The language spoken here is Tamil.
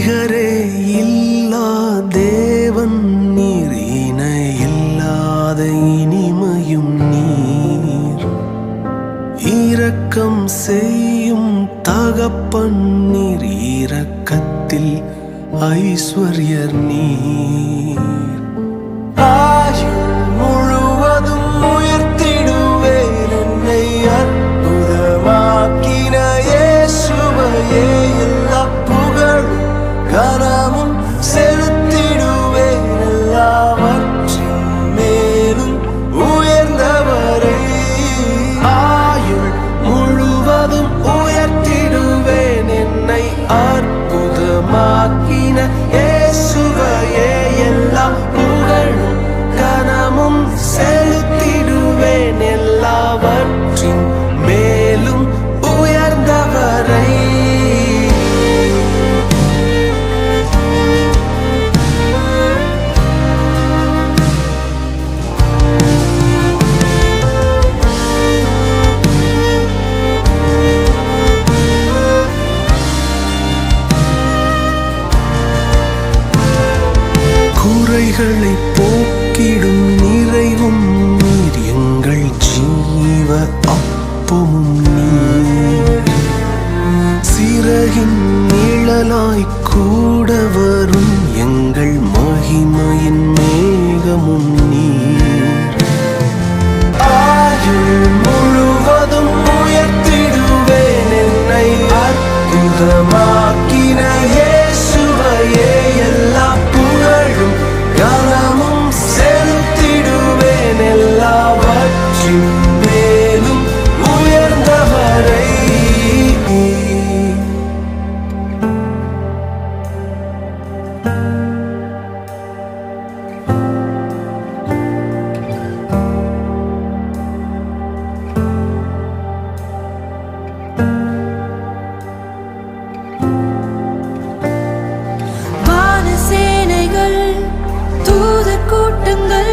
நிகரே இல்லா தேவன் நீர், இணை இல்லாத இனிமையும் நீர். இரக்கம் செய்யும் தகப்பன் நீர், இரக்கத்தில் ஐஸ்வர்யர் நீர். ஆயுள் முழுவதும் உயர்த்திடுவேன் என்னை அற்புதமாக்கின இயேசுவையே. எல்லா புகழும் கனமும் செலுத்திடுவேன், எல்லாவற்றின் மேலும் உயர்ந்தவரை. ஆயுள் முழுவதும் உயர்த்திடுவேன் என்னை அற்புதமாக்கின இயேசுவையே. எல்லா புகழும் கனமும் செலுத்திடுவேன், எல்லாவற்றின் மேலும் உயர்ந்தவரை. குறைகளை போக்கிடும் நிறைவும் நீர், எங்கள் ஜீவ அப்பமும் நீர். சிறகின் நிழலாய் கூட வரும் எங்கள் மகிமையின் மேகமும் நீர். ஆயுள் முழுவதும் உயர்த்திடுவேன் என்னை அற்புதமாக்கின இயேசுவையே. எல்லா புகழும் கனமும் செலுத்திடுவேன், எல்லாவற்றின் மேலும் உயர்ந்தவரை. வானசேனைகள் தூதர் கூட்டங்கள்